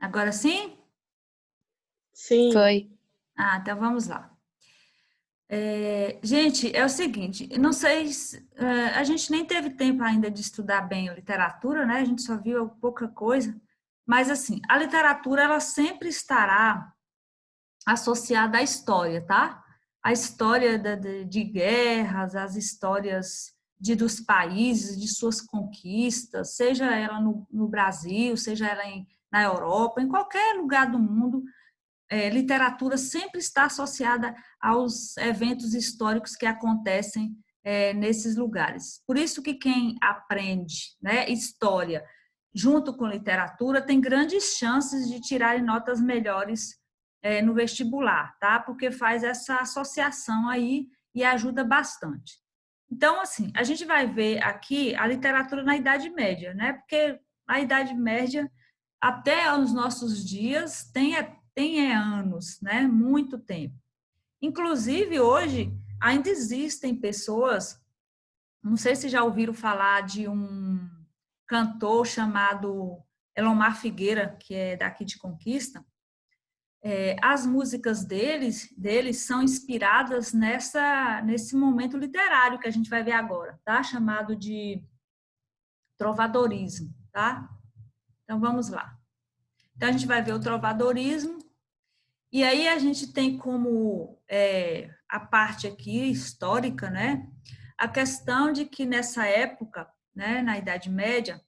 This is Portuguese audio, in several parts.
Agora sim? Sim, Foi. Então vamos lá. Gente, é o seguinte, não sei, a gente nem teve tempo ainda de estudar bem a literatura, né? A gente só viu pouca coisa, mas assim, a literatura ela sempre estará associada à história, tá? A história de guerras, as histórias dos países, de suas conquistas, seja ela no Brasil, seja ela na Europa, em qualquer lugar do mundo, literatura sempre está associada aos eventos históricos que acontecem nesses lugares. Por isso que quem aprende, né, história junto com literatura tem grandes chances de tirarem notas melhores no vestibular, tá? Porque faz essa associação aí e ajuda bastante. Então, assim, a gente vai ver aqui a literatura na Idade Média, né? Porque a Idade Média, até os nossos dias, tem anos, né? Muito tempo. Inclusive, hoje, ainda existem pessoas, não sei se já ouviram falar de um cantor chamado Elomar Figueira, que é daqui de Conquista. As músicas deles são inspiradas nesse momento literário que a gente vai ver agora, tá? Chamado de trovadorismo, tá? Então, vamos lá. Então, a gente vai ver o trovadorismo, e aí a gente tem como a parte aqui histórica, né? A questão de que nessa época, né, na Idade Média,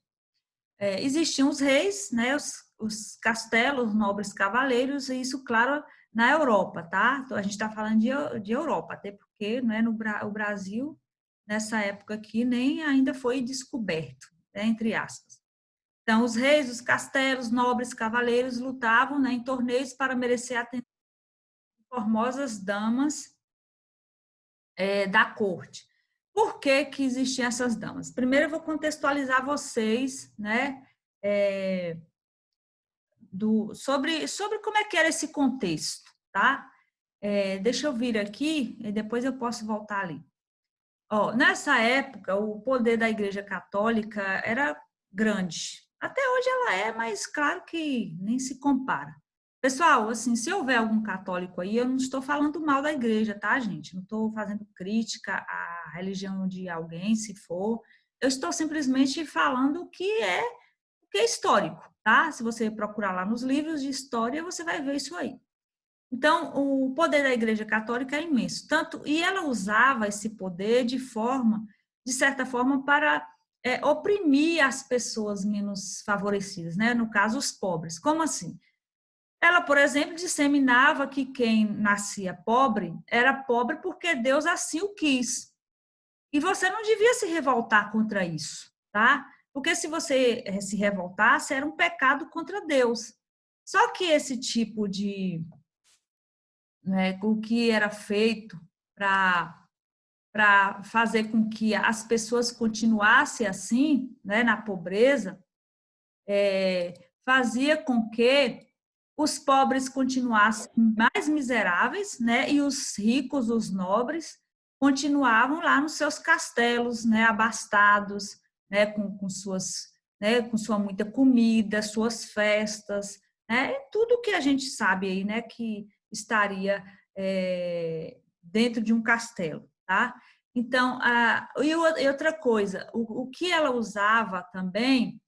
existiam os reis, né, os castelos, nobres cavaleiros, e isso, claro, na Europa, tá? Então, a gente está falando de Europa, até porque não é o Brasil, nessa época aqui, nem ainda foi descoberto, né, entre aspas. Então, os reis, os castelos, nobres cavaleiros lutavam, né, em torneios para merecer a atenção de formosas damas da corte. Por que que existiam essas damas? Primeiro, eu vou contextualizar vocês, né, é, sobre como é que era esse contexto, tá? Deixa eu vir aqui e depois eu posso voltar ali. Nessa época, o poder da Igreja Católica era grande. Até hoje ela é, mas claro que nem se compara. Pessoal, assim, se houver algum católico aí, eu não estou falando mal da igreja, tá, gente? Não estou fazendo crítica à religião de alguém, se for. Eu estou simplesmente falando o que é histórico, tá? Se você procurar lá nos livros de história, você vai ver isso aí. Então, o poder da Igreja Católica é imenso, e ela usava esse poder de certa forma, para oprimir as pessoas menos favorecidas, né? No caso, os pobres. Como assim? Ela, por exemplo, disseminava que quem nascia pobre era pobre porque Deus assim o quis. E você não devia se revoltar contra isso, tá? Porque se você se revoltasse, era um pecado contra Deus. Só que esse tipo de, né, o que era feito para fazer com que as pessoas continuassem assim, né, na pobreza, fazia com que os pobres continuassem mais miseráveis, né, e os ricos, os nobres, continuavam lá nos seus castelos, né, abastados, né, com suas, né, com sua muita comida, suas festas, né, tudo que a gente sabe aí, né, que estaria dentro de um castelo, tá? Então, e outra coisa, o que ela usava também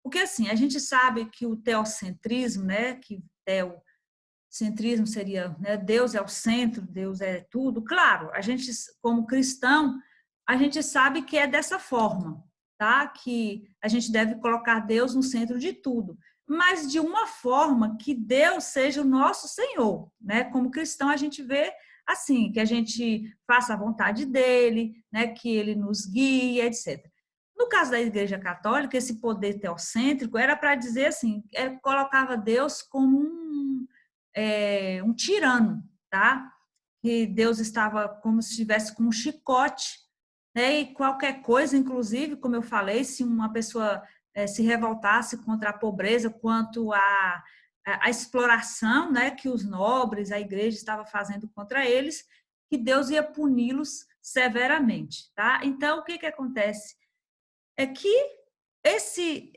porque assim, a gente sabe que o teocentrismo, né, que teocentrismo seria, né, Deus é o centro, Deus é tudo. Claro, a gente como cristão, a gente sabe que é dessa forma, tá? Que a gente deve colocar Deus no centro de tudo, mas de uma forma que Deus seja o nosso Senhor, né? Como cristão a gente vê assim, que a gente faça a vontade dele, né, que ele nos guie, etc. No caso da Igreja Católica, esse poder teocêntrico era para dizer assim, colocava Deus como um tirano, tá? Que Deus estava como se estivesse com um chicote, né? E qualquer coisa, inclusive, como eu falei, se uma pessoa se revoltasse contra a pobreza, quanto a exploração, né, que os nobres, a igreja estava fazendo contra eles, que Deus ia puni-los severamente, tá? Então, o que que acontece? É que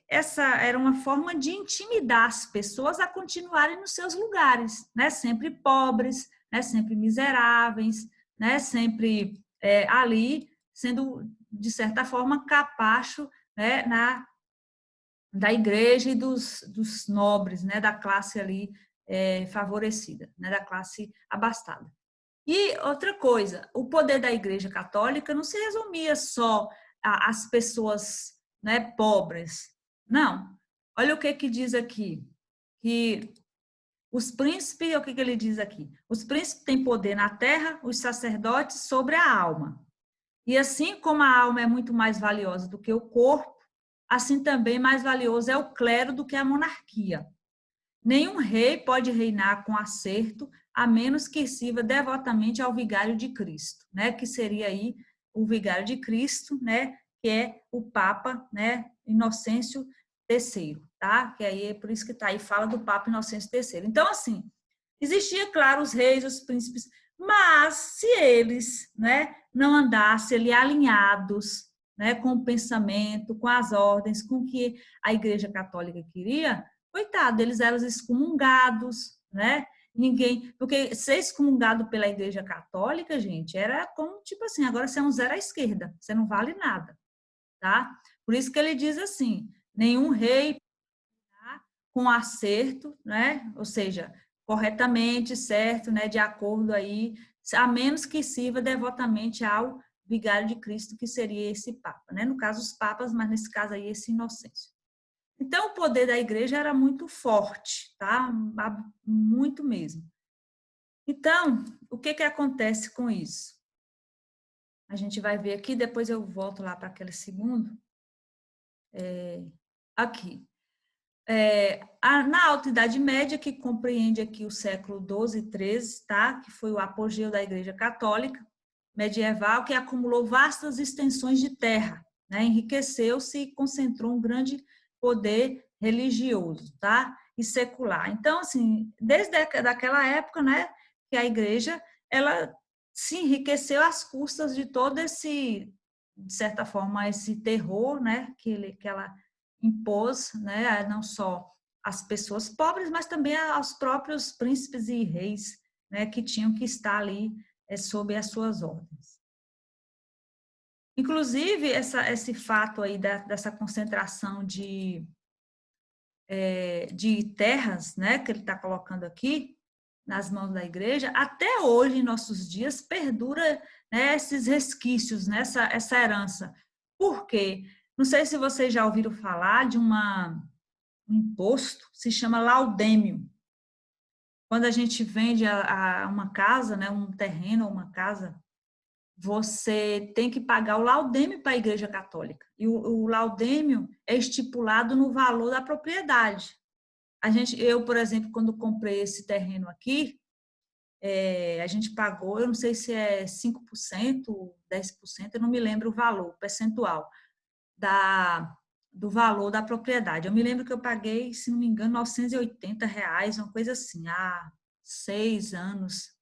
essa era uma forma de intimidar as pessoas a continuarem nos seus lugares, né? Sempre pobres, né? Sempre miseráveis, né? Sempre ali sendo, de certa forma, capacho, né? Da igreja e dos nobres, né? Da classe ali favorecida, né? Da classe abastada. E outra coisa, o poder da Igreja Católica não se resumia só às pessoas, né, pobres. Não. Olha o que diz aqui. Que os príncipes, o que ele diz aqui? Os príncipes têm poder na terra, os sacerdotes sobre a alma. E assim como a alma é muito mais valiosa do que o corpo, assim também mais valioso é o clero do que a monarquia. Nenhum rei pode reinar com acerto, a menos que sirva devotamente ao vigário de Cristo, né? Que seria aí o vigário de Cristo, né? Que é o Papa, né? Inocêncio III, tá? Que aí é por isso que tá aí, fala do Papa Inocêncio III. Então, assim, existia, claro, os reis, os príncipes, mas se eles, né? Não andassem ali alinhados, né? Com o pensamento, com as ordens, com o que a Igreja Católica queria, coitado, eles eram excomungados, né? Ninguém, porque ser excomungado pela Igreja Católica, gente, era como, tipo assim, agora você é um zero à esquerda, você não vale nada, tá? Por isso que ele diz assim, nenhum rei com acerto, né? Ou seja, corretamente, certo, né? De acordo aí, a menos que sirva devotamente ao vigário de Cristo, que seria esse Papa, né? No caso, os papas, mas nesse caso aí, esse Inocêncio. Então, o poder da igreja era muito forte, tá? Muito mesmo. Então, o que acontece com isso? A gente vai ver aqui, depois eu volto lá para aquele segundo. Aqui. Na Alta Idade Média, que compreende aqui o século XII e XIII, tá? Que foi o apogeu da Igreja Católica medieval, que acumulou vastas extensões de terra, né? Enriqueceu-se e concentrou um grande poder religioso, tá? E secular. Então, assim, desde daquela época, né, que a igreja, ela se enriqueceu às custas de todo esse, de certa forma, esse terror, né, que ela impôs, né, não só às pessoas pobres, mas também aos próprios príncipes e reis, né, que tinham que estar ali sob as suas ordens. Inclusive, esse fato aí dessa concentração de terras, né, que ele está colocando aqui, nas mãos da igreja, até hoje, em nossos dias, perdura, né, esses resquícios, né, essa herança. Por quê? Não sei se vocês já ouviram falar de um imposto, se chama laudêmio. Quando a gente vende uma casa, né, um terreno ou uma casa, você tem que pagar o laudêmio para a Igreja Católica. E o laudêmio é estipulado no valor da propriedade. Eu, por exemplo, quando comprei esse terreno aqui, a gente pagou, eu não sei se é 5%, 10%, eu não me lembro o valor, o percentual do valor da propriedade. Eu me lembro que eu paguei, se não me engano, R$ 980, uma coisa assim, há 6 anos.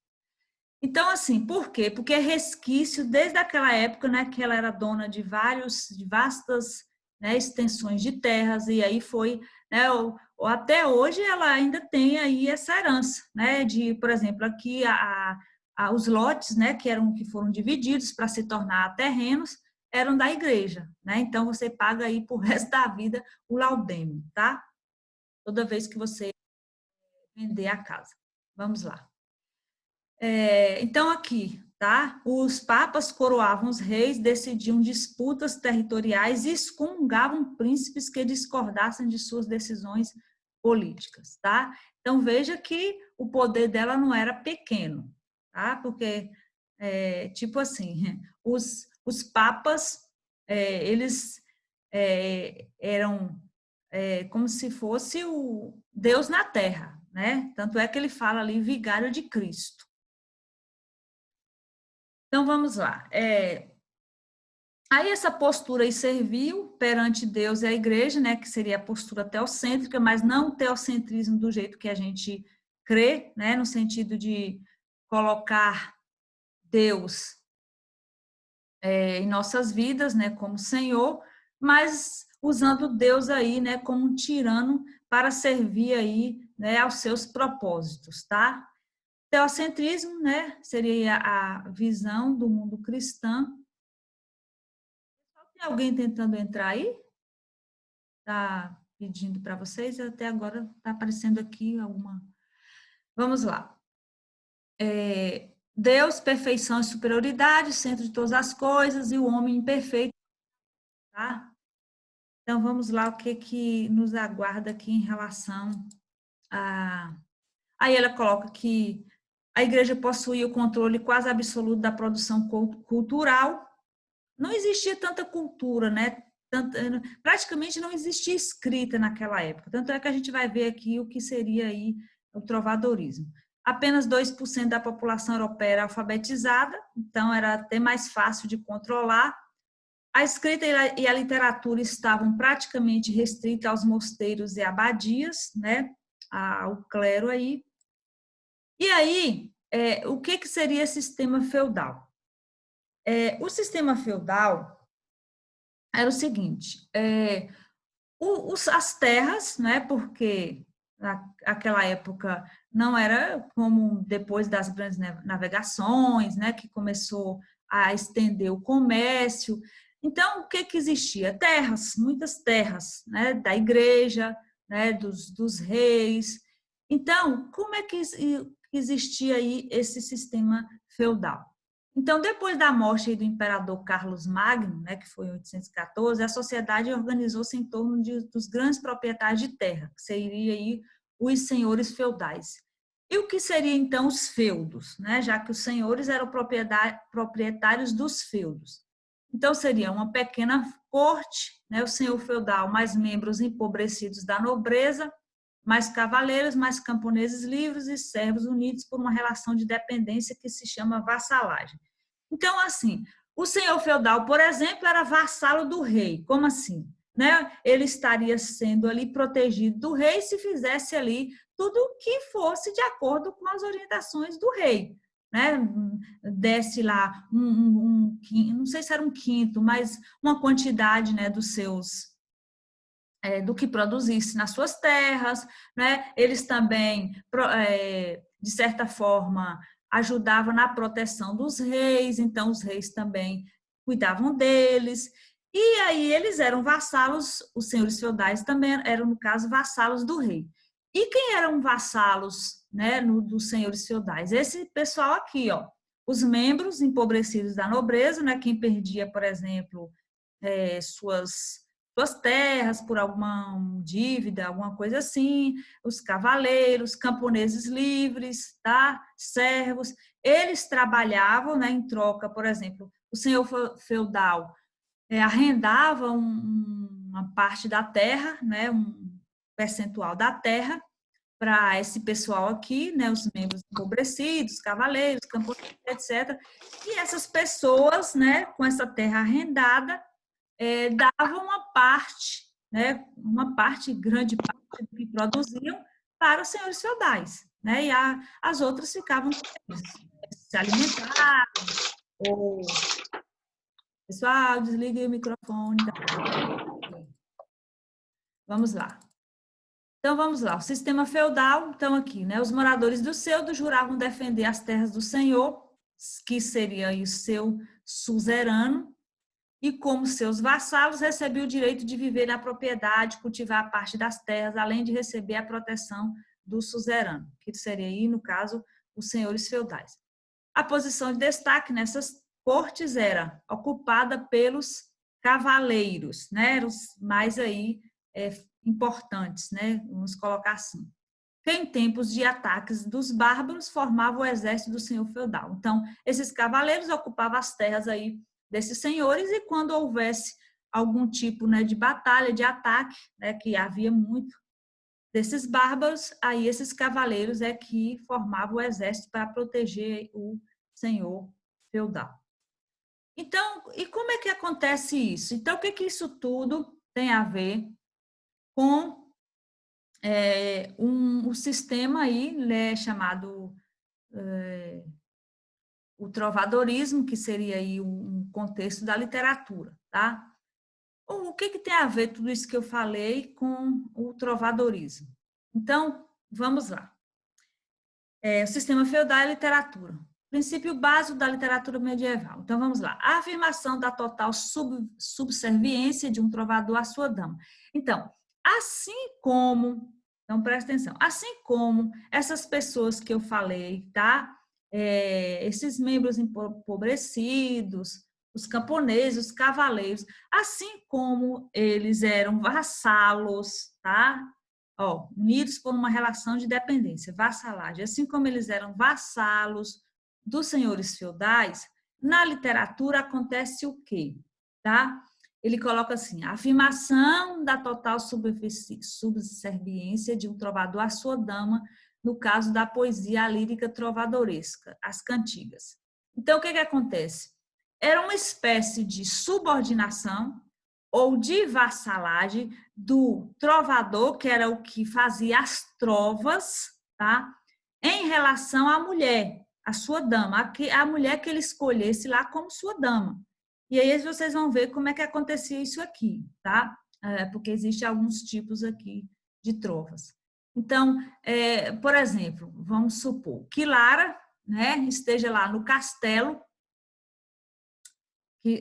Então, assim, por quê? Porque é resquício desde aquela época, né, que ela era dona de vastas, né, extensões de terras, e aí foi, né, até hoje ela ainda tem aí essa herança, né, de, por exemplo, aqui os lotes, né, que foram divididos para se tornar terrenos, eram da igreja, né, então você paga aí por resto da vida o laudêmio, tá? Toda vez que você vender a casa. Vamos lá. Então, aqui, tá? Os papas coroavam os reis, decidiam disputas territoriais e excomungavam príncipes que discordassem de suas decisões políticas, tá? Então, veja que o poder dela não era pequeno, tá? Porque, tipo assim, os papas, eles eram como se fosse o Deus na terra, né? Tanto é que ele fala ali, vigário de Cristo. Então, vamos lá. Aí, essa postura aí serviu perante Deus e a igreja, né, que seria a postura teocêntrica, mas não o teocentrismo do jeito que a gente crê, né, no sentido de colocar Deus em nossas vidas, né, como Senhor, mas usando Deus aí, né, como um tirano para servir aí, né, aos seus propósitos, tá? Teocentrismo, né, seria a visão do mundo cristã. Tem alguém tentando entrar aí? Tá pedindo para vocês, até agora está aparecendo aqui alguma. Vamos lá. Deus, perfeição e superioridade, centro de todas as coisas, e o homem imperfeito, tá? Então, vamos lá, o que nos aguarda aqui em relação a... Aí ela coloca que a igreja possuía o controle quase absoluto da produção cultural. Não existia tanta cultura, né? Praticamente não existia escrita naquela época. Tanto é que a gente vai ver aqui o que seria aí o trovadorismo. Apenas 2% da população europeia era alfabetizada, então era até mais fácil de controlar. A escrita e a literatura estavam praticamente restritas aos mosteiros e abadias, né? Ao clero aí. E aí, o que seria sistema feudal? O sistema feudal era o seguinte, as terras, né, porque naquela época não era como depois das grandes navegações, né, que começou a estender o comércio. Então, o que existia? Terras, muitas terras, né, da igreja, né, dos reis. Então, como é que existia aí esse sistema feudal? Então, depois da morte do imperador Carlos Magno, né, que foi em 814, a sociedade organizou-se em torno dos grandes proprietários de terra, que seriam aí os senhores feudais. E o que seriam, então, os feudos, né, já que os senhores eram proprietários dos feudos. Então, seria uma pequena corte, né, o senhor feudal, mais membros empobrecidos da nobreza, mais cavaleiros, mais camponeses livres e servos unidos por uma relação de dependência que se chama vassalagem. Então, assim, o senhor feudal, por exemplo, era vassalo do rei. Como assim? Né? Ele estaria sendo ali protegido do rei se fizesse ali tudo o que fosse de acordo com as orientações do rei. Né? Desse lá não sei se era um quinto, mas uma quantidade, né, dos seus do que produzisse nas suas terras, né? Eles também, de certa forma, ajudavam na proteção dos reis, então os reis também cuidavam deles, e aí eles eram vassalos, os senhores feudais também eram, no caso, vassalos do rei. E quem eram vassalos, né, dos senhores feudais? Esse pessoal aqui, ó, os membros empobrecidos da nobreza, né, quem perdia, por exemplo, suas terras por alguma dívida, alguma coisa assim, os cavaleiros, camponeses livres, tá? Servos, eles trabalhavam, né, em troca, por exemplo, o senhor feudal arrendava uma parte da terra, né, um percentual da terra para esse pessoal aqui, né, os membros empobrecidos, cavaleiros, camponeses, etc. E essas pessoas, né, com essa terra arrendada, davam uma parte, né, uma parte, grande parte do que produziam para os senhores feudais, né, e as outras ficavam com eles, se alimentavam, ou... Pessoal, desligue o microfone. Tá? Vamos lá. Então, vamos lá. O sistema feudal, então aqui, né, os moradores do feudo juravam defender as terras do senhor, que seria o seu suzerano, e como seus vassalos recebiam o direito de viver na propriedade, cultivar a parte das terras, além de receber a proteção do suzerano, que seria aí, no caso, os senhores feudais. A posição de destaque nessas cortes era ocupada pelos cavaleiros, né, os mais aí importantes, né, vamos colocar assim. Que em tempos de ataques dos bárbaros formava o exército do senhor feudal. Então, esses cavaleiros ocupavam as terras aí desses senhores, e quando houvesse algum tipo, né, de batalha, de ataque, né, que havia muito desses bárbaros, aí esses cavaleiros é que formavam o exército para proteger o senhor feudal. Então, e como é que acontece isso? Então, o que isso tudo tem a ver com um sistema aí, né, chamado o trovadorismo, que seria aí um contexto da literatura, tá? O que tem a ver tudo isso que eu falei com o trovadorismo? Então, vamos lá. O sistema feudal e a literatura. Princípio básico da literatura medieval. Então, vamos lá. A afirmação da total subserviência de um trovador à sua dama. Então, então presta atenção, assim como essas pessoas que eu falei, tá? Esses membros empobrecidos, os camponeses, os cavaleiros, assim como eles eram vassalos, tá? Unidos por uma relação de dependência, vassalagem, assim como eles eram vassalos dos senhores feudais, na literatura acontece o quê? Tá? Ele coloca assim, a afirmação da total subserviência de um trovador à sua dama, no caso da poesia lírica trovadoresca, as cantigas. Então, o que acontece? Era uma espécie de subordinação ou de vassalagem do trovador, que era o que fazia as trovas, tá? Em relação à mulher, a sua dama, a mulher que ele escolhesse lá como sua dama. E aí vocês vão ver como é que acontecia isso aqui, tá? Porque existem alguns tipos aqui de trovas. Então, por exemplo, vamos supor que Lara, né, esteja lá no castelo,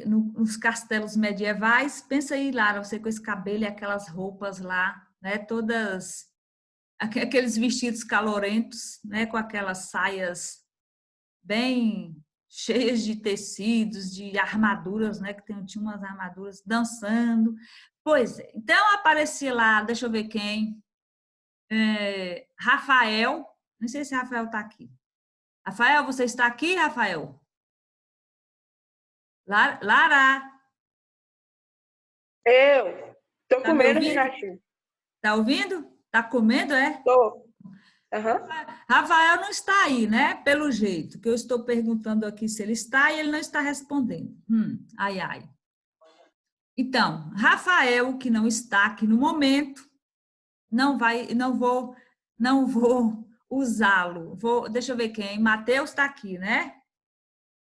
nos castelos medievais, pensa aí, Lara, você com esse cabelo e aquelas roupas lá, né, todas, aqueles vestidos calorentos, né, com aquelas saias bem cheias de tecidos, de armaduras, né, que tinha umas armaduras dançando. Pois é, então aparecia lá, deixa eu ver quem, Rafael, não sei se Rafael está aqui. Rafael, você está aqui, Rafael? Lara. Eu tô Tá me comendo ouvindo? chacho. Tá ouvindo? Tá comendo, é? Tô. Aham. Rafael não está aí, né? Pelo jeito, que eu estou perguntando aqui se ele está e ele não está respondendo. Ai, ai. Então, Rafael, que não está aqui no momento, não vou usá-lo. Deixa eu ver quem. Mateus está aqui, né?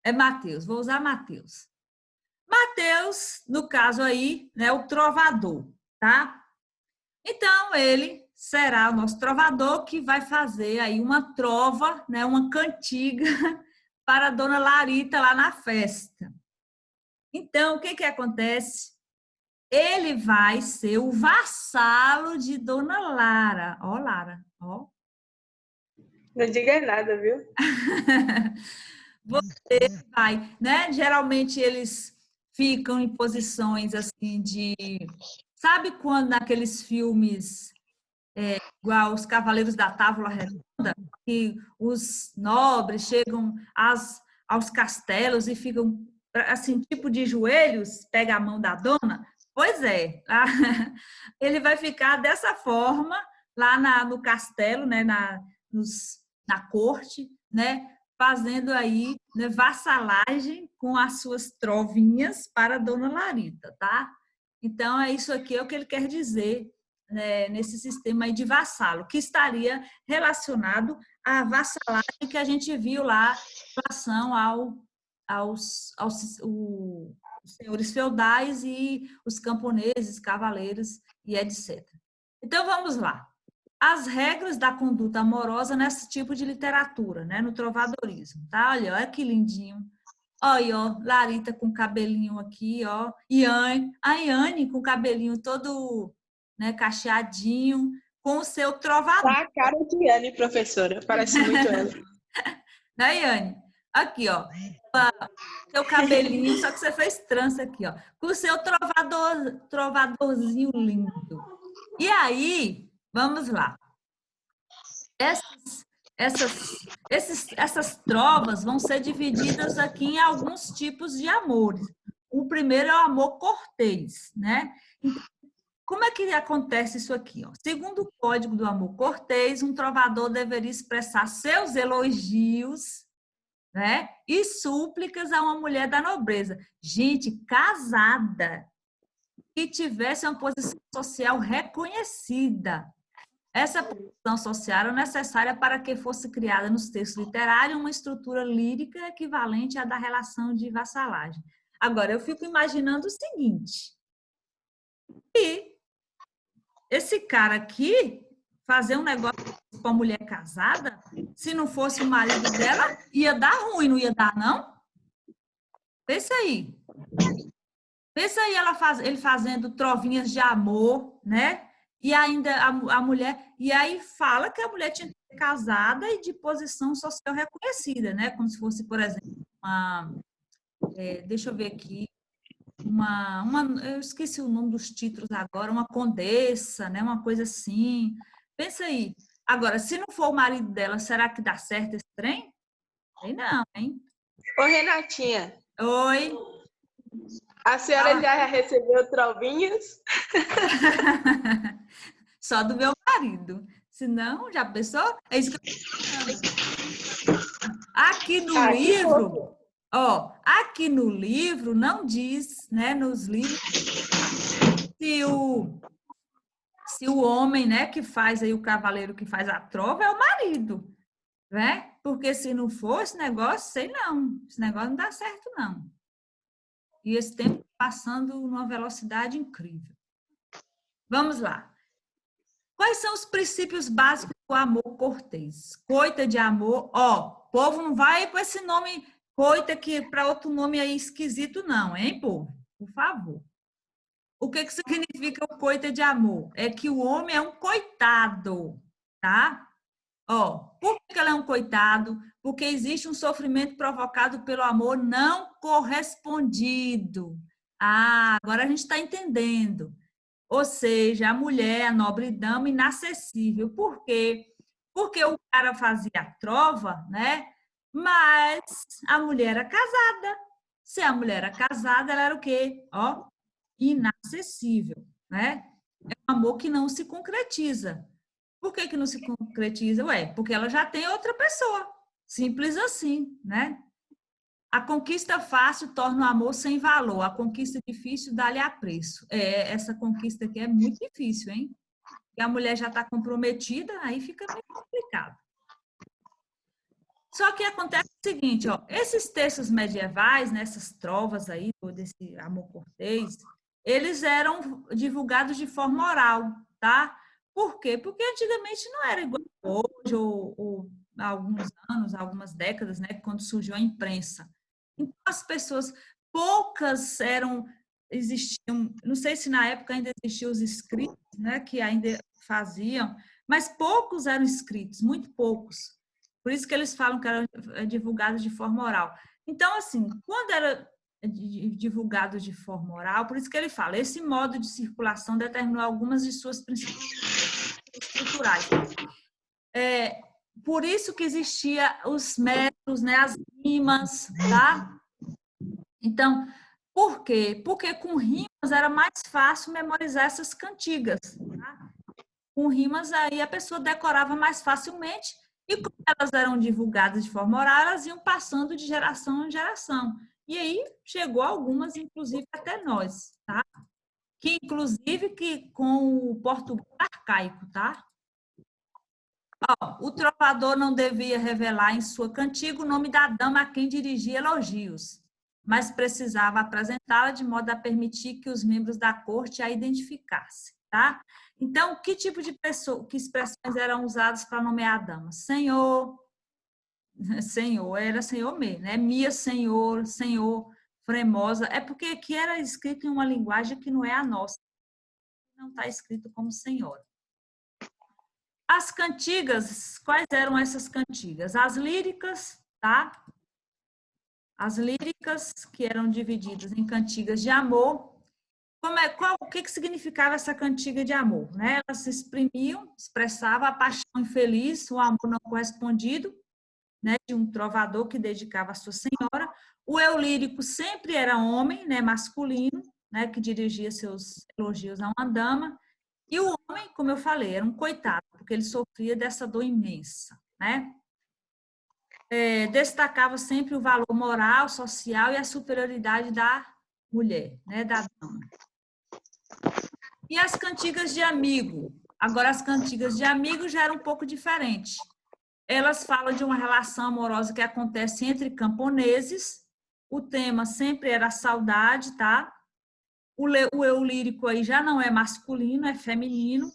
É Mateus, vou usar Mateus. Mateus, no caso aí, né, o trovador, tá? Então, ele será o nosso trovador que vai fazer aí uma trova, né, uma cantiga para a dona Larita lá na festa. Então, o que acontece? Ele vai ser o vassalo de dona Lara. Ó, Lara, ó. Não diga nada, viu? Você vai, né? Geralmente eles ficam em posições assim de... Sabe quando naqueles filmes igual os Cavaleiros da Távola Redonda, que os nobres chegam aos castelos e ficam assim, tipo de joelhos, pega a mão da dona? Pois é, ele vai ficar dessa forma lá no castelo, né, na corte, né, fazendo aí, né, vassalagem com as suas trovinhas para a dona Larita, tá? Então, é isso aqui é o que ele quer dizer, né, nesse sistema aí de vassalo, que estaria relacionado à vassalagem que a gente viu lá em relação os senhores feudais e os camponeses, cavaleiros e etc. Então, vamos lá. As regras da conduta amorosa nesse tipo de literatura, né, no trovadorismo, tá? Olha que lindinho. Olha, ó, Larita com cabelinho aqui, ó. A Iane com cabelinho todo, né, cacheadinho, com o seu trovador. Tá a cara de Anne, professora. Parece muito ela. Né, Iane? Aqui, ó. Seu cabelinho, só que você fez trança aqui, ó. Com o seu trovadorzinho lindo. E aí, vamos lá. Essas trovas vão ser divididas aqui em alguns tipos de amores. O primeiro é o amor cortês, né? Então, como é que acontece isso aqui? Ó? Segundo o Código do Amor Cortês, um trovador deveria expressar seus elogios, né, e súplicas a uma mulher da nobreza. Gente, casada, que tivesse uma posição social reconhecida. Essa posição social era necessária para que fosse criada nos textos literários uma estrutura lírica equivalente à da relação de vassalagem. Agora, eu fico imaginando o seguinte, E esse cara aqui, fazer um negócio com a mulher casada, se não fosse o marido dela, ia dar ruim, não ia dar, não? Pensa aí. Pensa aí ele fazendo trovinhas de amor, né? E ainda a mulher... E aí fala que a mulher tinha que ser casada e de posição social reconhecida, né? Como se fosse, por exemplo, deixa eu ver aqui, eu esqueci o nome dos títulos agora, uma condessa, né? Uma coisa assim. Pensa aí. Agora, se não for o marido dela, será que dá certo esse trem? Sei não, hein? Ô, Renatinha, Oi. a senhora já recebeu trovinhas? Só do meu marido. Se não, já pensou? É isso que eu tô falando. Aqui no Que livro, fofo. aqui no livro não diz, né, nos livros, se o homem, né, que faz aí o cavaleiro que faz a trova é o marido, né? Porque se não for esse negócio, sei não, esse negócio não dá certo não. E esse tempo passando numa velocidade incrível. Vamos lá. Quais são os princípios básicos do amor cortês? Coita de amor, povo não vai para esse nome coita que para outro nome aí esquisito não, hein, povo? Por favor. O que significa o coita de amor? É que o homem é um coitado, tá? Por que ele é um coitado? Porque existe um sofrimento provocado pelo amor não correspondido. Agora a gente está entendendo. Ou seja, a mulher, a nobre dama, inacessível. Por quê? Porque o cara fazia a trova, né? Mas a mulher era casada. Se a mulher era casada, ela era o quê? Inacessível, né? É um amor que não se concretiza. Por que não se concretiza? Porque ela já tem outra pessoa. Simples assim, né? A conquista fácil torna o amor sem valor. A conquista difícil dá-lhe a preço. Essa conquista aqui é muito difícil, hein? E a mulher já está comprometida, aí fica meio complicado. Só que acontece o seguinte, esses textos medievais, né, essas trovas aí, desse amor cortês, eles eram divulgados de forma oral, tá? Por quê? Porque antigamente não era igual hoje, ou há alguns anos, algumas décadas, né, quando surgiu a imprensa. Então, as pessoas, poucas existiam, não sei se na época ainda existiam os escritos, né, que ainda faziam, mas poucos eram escritos, muito poucos. Por isso que eles falam que eram divulgados de forma oral. Então, assim, quando era divulgado de forma oral, por isso que ele fala, esse modo de circulação determinou algumas de suas principais estruturais. Por isso que existia os métodos, né, as rimas, tá? Então, por quê? Porque com rimas era mais fácil memorizar essas cantigas, tá? Com rimas aí a pessoa decorava mais facilmente e como elas eram divulgadas de forma oral, elas iam passando de geração em geração. E aí chegou algumas, inclusive, até nós, tá? Que, inclusive, que com o português arcaico, tá? O trovador não devia revelar em sua cantiga o nome da dama a quem dirigia elogios, mas precisava apresentá-la de modo a permitir que os membros da corte a identificassem, tá? Então, que tipo de pessoa, que expressões eram usadas para nomear a dama? Senhor, senhor, era senhor mesmo, né? Minha senhor, senhor, fremosa. É porque aqui era escrito em uma linguagem que não é a nossa. Não está escrito como senhora. As cantigas, quais eram essas cantigas? As líricas, tá? As líricas, que eram divididas em cantigas de amor. O que significava essa cantiga de amor? Né? Elas se expressavam a paixão infeliz, o amor não correspondido, né? De um trovador que dedicava a sua senhora. O eu lírico sempre era homem, né? Masculino, né? Que dirigia seus elogios a uma dama. E o homem, como eu falei, era um coitado, porque ele sofria dessa dor imensa, né? Destacava sempre o valor moral, social e a superioridade da mulher, né? Da dama. E as cantigas de amigo? Agora, as cantigas de amigo já eram um pouco diferentes. Elas falam de uma relação amorosa que acontece entre camponeses. O tema sempre era a saudade, tá? O eu lírico aí já não é masculino, é feminino.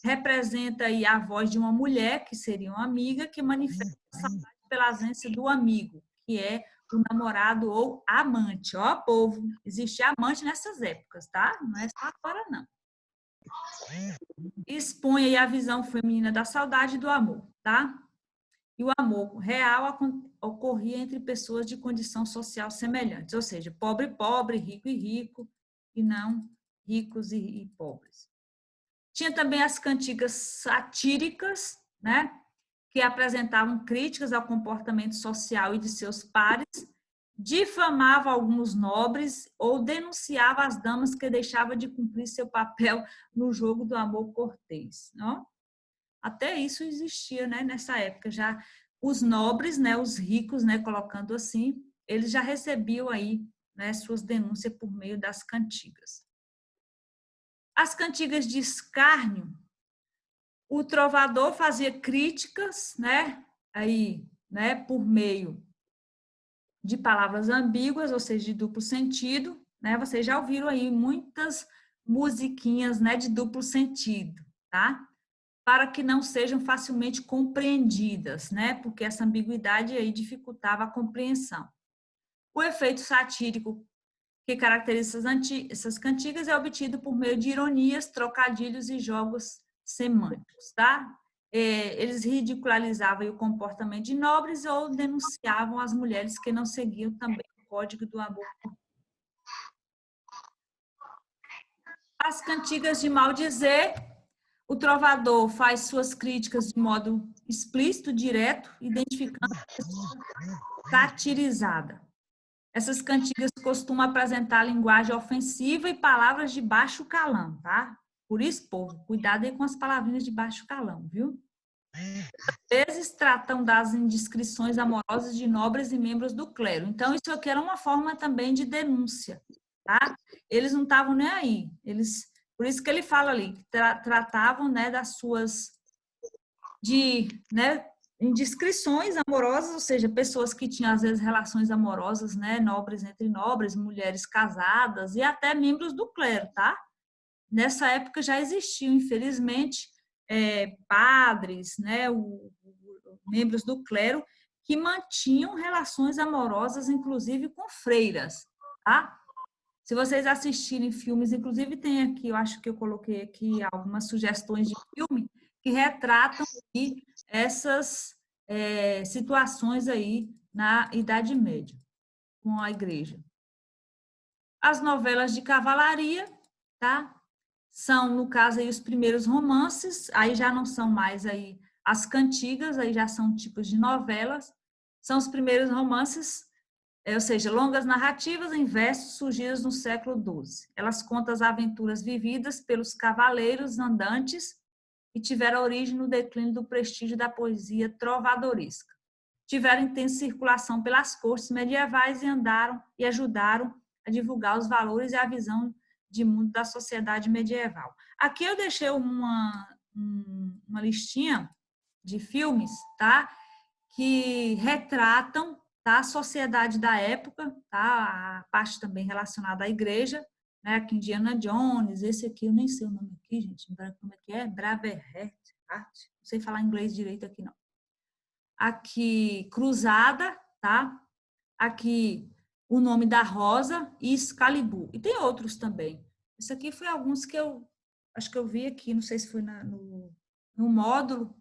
Representa aí a voz de uma mulher, que seria uma amiga, que manifesta saudade pela ausência do amigo, que é o namorado ou amante. Ó, povo, existe amante nessas épocas, tá? Não é só agora, não. Expõe aí a visão feminina da saudade e do amor, tá? E o amor real ocorria entre pessoas de condição social semelhantes, ou seja, pobre, pobre, rico, e não ricos e pobres. Tinha também as cantigas satíricas, né, que apresentavam críticas ao comportamento social e de seus pares, difamava alguns nobres ou denunciava as damas que deixavam de cumprir seu papel no jogo do amor cortês. Não? Até isso existia, né, nessa época. Já os nobres, né, os ricos, né, colocando assim, eles já recebiam aí, né, suas denúncias por meio das cantigas. As cantigas de escárnio, o trovador fazia críticas, né, aí, né, por meio de palavras ambíguas, ou seja, de duplo sentido, né? Vocês já ouviram aí muitas musiquinhas, né, de duplo sentido, tá? Para que não sejam facilmente compreendidas, né? Porque essa ambiguidade aí dificultava a compreensão. O efeito satírico que caracteriza essas cantigas é obtido por meio de ironias, trocadilhos e jogos semânticos, tá? Eles ridicularizavam o comportamento de nobres ou denunciavam as mulheres que não seguiam também o código do amor. As cantigas de maldizer, o trovador faz suas críticas de modo explícito, direto, identificando a pessoa satirizada. Essas cantigas costumam apresentar linguagem ofensiva e palavras de baixo calão, tá? Por isso, povo, cuidado aí com as palavrinhas de baixo calão, viu? Às vezes tratam das indiscrições amorosas de nobres e membros do clero. Então, isso aqui era uma forma também de denúncia, tá? Eles não estavam nem aí. Por isso que ele fala ali, que tratavam, né, das suas né, indiscrições amorosas, ou seja, pessoas que tinham às vezes relações amorosas, né, nobres entre nobres, mulheres casadas e até membros do clero, tá? Nessa época já existiam, infelizmente, padres, né, membros do clero que mantinham relações amorosas, inclusive com freiras, tá? Se vocês assistirem filmes, inclusive tem aqui, eu acho que eu coloquei aqui algumas sugestões de filme que retratam aí essas situações aí na Idade Média, com a igreja. As novelas de cavalaria, tá? São, no caso, aí, os primeiros romances, aí já não são mais aí as cantigas, aí já são tipos de novelas, são os primeiros romances, ou seja, longas narrativas em versos surgidas no século XII. Elas contam as aventuras vividas pelos cavaleiros andantes e tiveram origem no declínio do prestígio da poesia trovadoresca. Tiveram intensa circulação pelas cortes medievais e ajudaram a divulgar os valores e a visão de mundo da sociedade medieval. Aqui eu deixei uma listinha de filmes, tá? Que retratam, tá, a sociedade da época, tá? A parte também relacionada à igreja, né? Aqui Indiana Jones, esse aqui eu nem sei o nome aqui, gente, como é que é? Braveheart, não sei falar inglês direito aqui não. Aqui Cruzada, tá? Aqui O Nome da Rosa e Excalibur. E tem outros também. Isso aqui foi alguns que eu acho que eu vi aqui, não sei se foi no módulo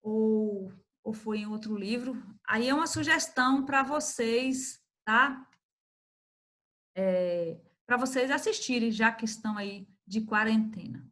ou foi em outro livro. Aí é uma sugestão para vocês, tá? Para vocês assistirem, já que estão aí de quarentena.